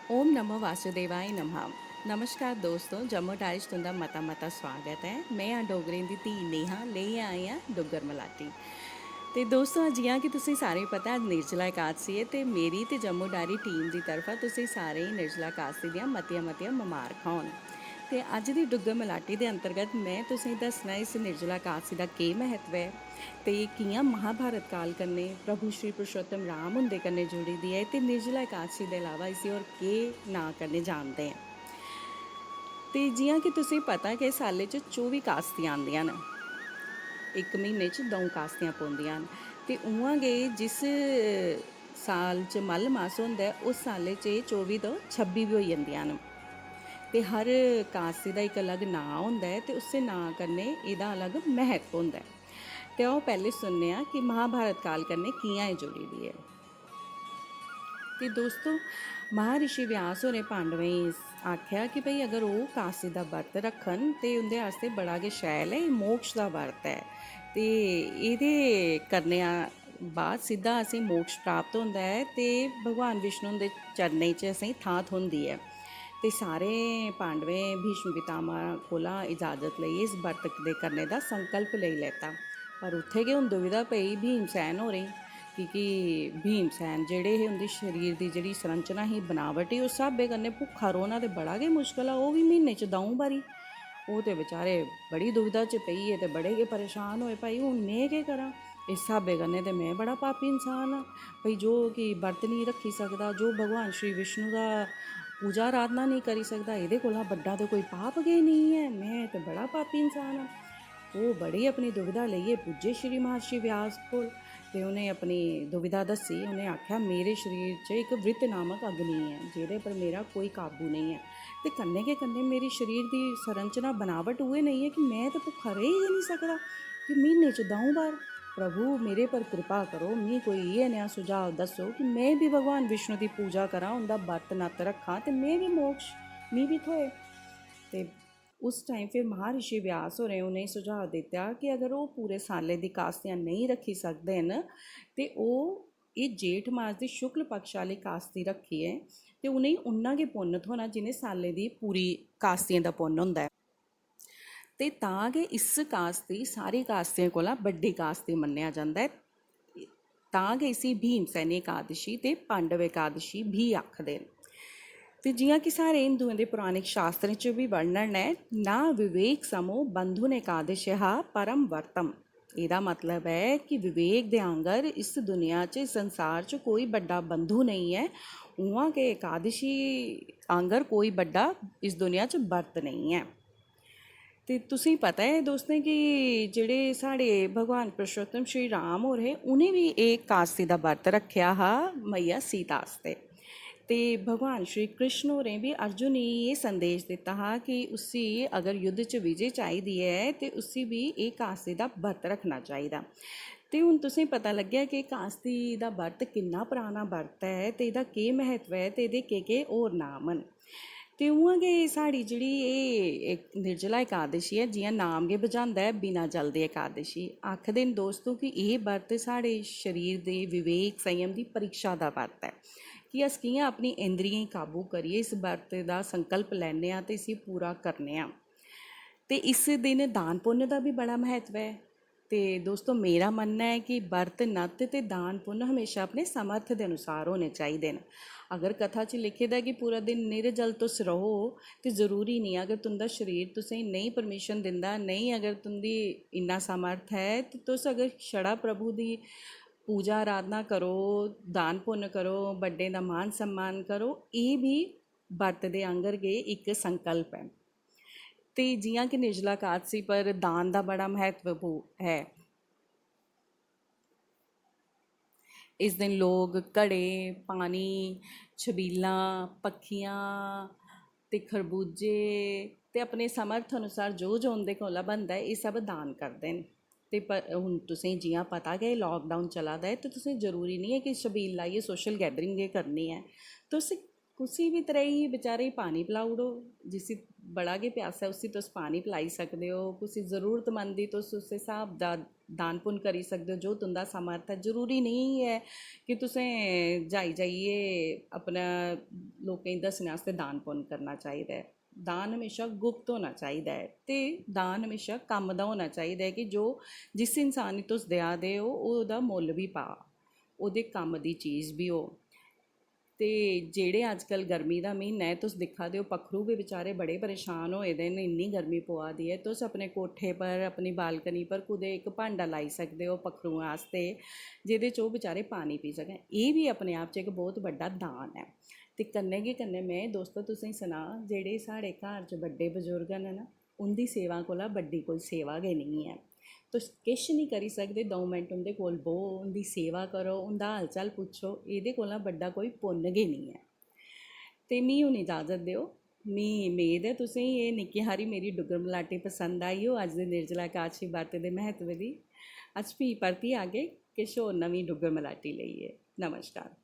ओम नमो वासुदेवाय नमः। नमस्कार दोस्तों, जम्मू डाइज तुंदा मता मता स्वागत है। मैं हाँ डोगरें दी धी नेहा ले आई हाँ डुग्गर मलाटी। ਤੇ ਦੋਸਤੋ ਜਿਵੇਂ ਕਿ ਤੁਸੀਂ ਸਾਰੇ ਪਤਾ ਅੱਜ ਨਿਰਜਲਾ ਇਕਾਦਸੀ ਹੈ ਤੇ ਮੇਰੀ ਤੇ ਜੰਮੂ ਡਾਇਰੀ ਟੀਮ ਦੀ ਤਰਫਾ ਤੁਸੀਂ ਸਾਰੇ ਹੀ ਨਿਰਜਲਾ ਇਕਾਦਸੀ ਦੀਆਂ ਮਤੀਆਂ ਮੁਬਾਰਕਾਂ ਹੋਣ। ਤੇ ਅੱਜ ਦੀ ਡੁੱਗਰ ਮਲਾਟੀ ਦੇ ਅੰਤਰਗਤ ਮੈਂ ਤੁਸੀਂ ਦੱਸਣਾ ਇਸ ਨਿਰਜਲਾ ਇਕਾਦਸੀ ਦਾ ਕੀ ਮਹੱਤਵ ਹੈ ਤੇ ਕਿਆਂ ਮਹਾਭਾਰਤ ਕਾਲ ਕਰਨੇ ਪ੍ਰਭੂ ਸ਼੍ਰੀ ਪੁਰਸ਼ੋਤਮ ਰਾਮ ਹੁੰਦੇ ਕਰਨੇ ਜੁੜੀ ਦੀ ਹੈ ਤੇ ਨਿਰਜਲਾ ਇਕਾਦਸੀ ਦੇ ਇਲਾਵਾ ਇਸੇ ਹੋਰ ਕੀ ਨਾ ਕਰਨੇ ਜਾਣਦੇ ਹਾਂ। ਤੇ ਜਿਵੇਂ ਕਿ ਤੁਸੀਂ ਪਤਾ ਕਿ ਸਾਲੇ 'ਚ 24 ਕਾਸਤੀਆਂ ਆਉਂਦੀਆਂ ਨੇ, ਇੱਕ ਮਹੀਨੇ 'ਚ 2 ਕਾਸਤੀਆਂ ਪਾਉਂਦੀਆਂ ਹਨ ਤੇ ਉਵਾਂ ਗਏ ਜਿਸ ਸਾਲ 'ਚ ਮੱਲ ਮਾਸ ਹੁੰਦਾ ਉਸ ਸਾਲੇ 'ਚ 24 ਤੋਂ 26 ਵੀ ਹੋ ਜਾਂਦੀਆਂ ਨੇ ਤੇ ਹਰ ਕਾਸਤੀ ਦਾ ਇੱਕ ਅਲੱਗ ਨਾਂ ਹੁੰਦਾ ਹੈ ਤੇ ਉਸੇ ਨਾਂ ਕਰਨੇ ਇਹਦਾ ਅਲੱਗ ਮਹੱਤਵ ਹੁੰਦਾ ਹੈ। ਤੇ ਉਹ ਪਹਿਲੇ ਸੁਣਨੇ ਆ ਕਿ ਮਹਾਭਾਰਤ ਕਾਲ ਕਰਨੇ ਕਿਆਂ ਜੁੜੀ ਦੀ ਹੈ। ਤੇ ਦੋਸਤੋ ਮਹਾਰਿਸ਼ੀ ਵਿਆਸ ਹੋਰੇ ਪਾਂਡवें आख्या कि भाई अगर वो कास्ती का वर्त रखन तो उनके वास्ते बड़ा गै शैल है, मोक्ष का वर्त है तो ये करने बाद सीधा असें मोक्ष प्राप्त होता है तो भगवान विष्णु के चरणें च असें थां थ्होंदी है। तो सारे पांडवें भीष्म पितामह कोला इजाजत लई इस वर्त दे करने का संकल्प ले लेता, पर उत्थे गै हुण दुविधा पई भीमसैन होरें क्योंकि भीमसैन जेह्ड़े हे उं'दी शरीर की जिहड़ी संरचना ही बनावट ही उस स्हाबै कन्नै भुक्खा रौह्ना ते बड़ा गै मुश्कल है, ओह् बी म्हीने च 2 बारी। ओह् ते बेचारे बड़ी दुविधा च पेइयै ते बड़े गै परेशान होए भाई हून में केह् करां, इस स्हाबै कन्नै ते में बड़ा पापी इंसान आं भाई जो कि वर्त नहीं रखी सकदा, जो भगवान श्री विष्णु का पूजा आराधना नहीं करी सकदा, एह्दे कोला बड्डा तो कोई पाप गै नहीं है, मैं ते बड़ा पापी इंसान आं। वो बड़ी अपनी दुविधा लेइयै पुज्जे श्री महर्षि व्यास कोल ते उन्हें अपनी दुविधा दसी। उन्हें आख्या मेरे शरीर च एक वृत्त नामक अग्नि है जेह्दे पर मेरा कोई काबू नहीं है ते कन्नै गै कन्नै मेरी शरीर की संरचना बनावट उ'ऐ नहीं है कि मैं तो भुक्खा रेही गै नहीं सकदा कि म्हीने च 2 बार। प्रभु मेरे पर कृपा करो, मी कोई इ'यै नेहा सुझाव दस्सो कि मैं भी भगवान विष्णु की पूजा करां, उं'दा वर्त नत्त रखां ते मैं भी मोक्ष मी भी थ्होए। ते उस टाइम फिर महर्षि व्यास होरें उन्हें सुझाव दिता कि अगर वो पूरे साले दी कास्तियां नहीं रखी सकदे न ते ओह् एह् जेठ मास दी शुक्ल पक्ष आह्ली कास्ती रखिए ते उ'नेंगी उन्ना गै पुन्न थ्होना जिन्हें साले दी पूरी कास्तियें दा पुन्न होंदा है। ते तां गै इस कास्ती सारी कास्तियें कोला बड्डी कास्ती मन्नेआ जंदा है, तां गै इसी भीमसैनी एकादशी ते पांडव एकादशी भी आखदे न। ते जियां कि सारे हिंदुएं दे पुराणिक शास्त्रें च भी वर्णन है ना विवेक समो बंधुन एकादशहा परम वर्तम। एह्दा मतलब है कि विवेक दे आंगर इस दुनिया च संसार च कोई बड्डा बंधु नहीं है, उ'आं के एकादशी आंगर कोई बड्डा इस दुनिया च वर्त नहीं है। ते तुसें पता है दोस्तें कि जेह्ड़े साढ़े भगवान पुरुषोत्तम श्री राम होर हे उ'नें भी एक कास्ती दा वर्त रक्खेआ हा मैया सीता आस्ते। ते भगवान श्री कृष्ण होरें भी अर्जुन गी एह् संदेश दित्ता हा कि उसी अगर युद्ध च विजय चाहिदी है ते उसी भी एह् कास्ती दा वर्त रखना चाहिदा। ते हून तुसें पता लग्गेआ कि कास्ती दा वर्त किन्ना पराना वर्त है ते एह्दा केह् महत्व है ते एह्दे केह् होर नाम न। ते उ'आं गै साढ़ी जेह्ड़ी एह् निर्जला एकादशी है जियां नाम गै बजांदा है बिना जल दी एकादशी, आखदे न दोस्तों कि एह् वर्त साढ़े शरीर दे विवेक संयम दी परीक्षा दा वर्त है कि अस कि'यां अपनी इंद्रियें गी काबू करियै इस वर्त दा संकल्प लैन्ने आं ते इसी पूरा करने आं। ते इस दिन दान पुण्य का भी बड़ा महत्व है। तो दोस्तों मेरा मनना है कि वर्त नत्त ते दान पुण्य हमेशा अपने समर्थ के अनुसार होने चाहिए न। अगर कथा च लिखे दा कि पूरा दिन निर्जल तुस रहो तो ज़रूरी नहीं, अगर तुंदा शरीर तुसें नहीं परमिशन दिंदा, नहीं अगर तुंदी इन्ना समर्थ है तो तुस अगर छड़ा प्रभु दी पूजा आराधना करो, दान पुण्य करो, बड्डे दा मान सम्मान करो, ये भी वर्त दे आंगर गै एक संकल्प है। तो जियां कि निर्जला एकादशी पर दान का बड़ा महत्व है। इस दिन लोग घड़े पानी छबीलां पक्खियां ते खरबूजे ते अपने समर्थ अनुसार जो जो उंदे कोला बनदा है ये सब दान करते हैं। ते पर हुण तुसें जियां पता गै लॉकडाउन चला दा है तो तुसें जरूरी नहीं है कि छबील लाइयै सोशल गैदरिंग गै करनी है, तुस कुसी भी तरह ही बेचारे ही पानी पिलाई ओड़ो, जिसी बड़ा गै प्यासा है उसी तुस पानी पिलाई सकदे हो, कुसी जरूरतमंद दी तुस उस हिसाब दा दान पुण्य करी सकते हो जो तुंदा समर्थ है। जरूरी नहीं है कि तुसें जाइए अपना लोकें गी दस्सने आस्तै दान पुण्य करना चाहिए। दान हमेशा गुप्त होना चाहिए ते दान हमेशा कम्म दा होना चाहिए कि जो जिस इंसान गी तुस देआ दे हो ओह्दा मुल्ल भी पा, ओह्दे कम्म दी चीज़ भी हो। ते जेह्ड़े अज्जकल गर्मी दा म्हीना ऐ तुस दिक्खा दे हो पक्खरू बी बेचारे बड़े परेशान होए दे न, इन्नी गर्मी पवा दी ऐ। तुस अपने कोठे पर अपनी बालकनी पर कुदै इक भांडा लाई सकदे हो पक्खरुएं आस्ते जेह्दे च ओह् बेचारे पानी पी सकन। एह् बी अपने आप च इक बहुत बड्डा दान ऐ। ते कन्नै गै कन्नै में दोस्तों तुसेंगी सनां, जेह्ड़े साढ़े घर च बड्डे बजुर्ग न ना, उं'दी सेवा कोला बड्डी कोई सेवा गै निं ऐ। तुस किश निं करी सकदे, 2 मिंट उं'दे कोल बवो, उं'दी सेवा करो, उं'दा हाल चाल पुच्छो, एह्दे कोला बड्डा कोई पुन्न गै निं ऐ। ते मी हून इजाज़त देओ। मी मेद ऐ तुसेंगी एह् निक्की हारी मेरी डुग्गर मलाटी पसंद आई हो अज्ज दे निर्जला एकादशी बर्त दे म्हत्तव दी। अस फ्ही परतियै आगे किश होर नमीं डुग्गर मलाटी लेइयै। नमस्कार।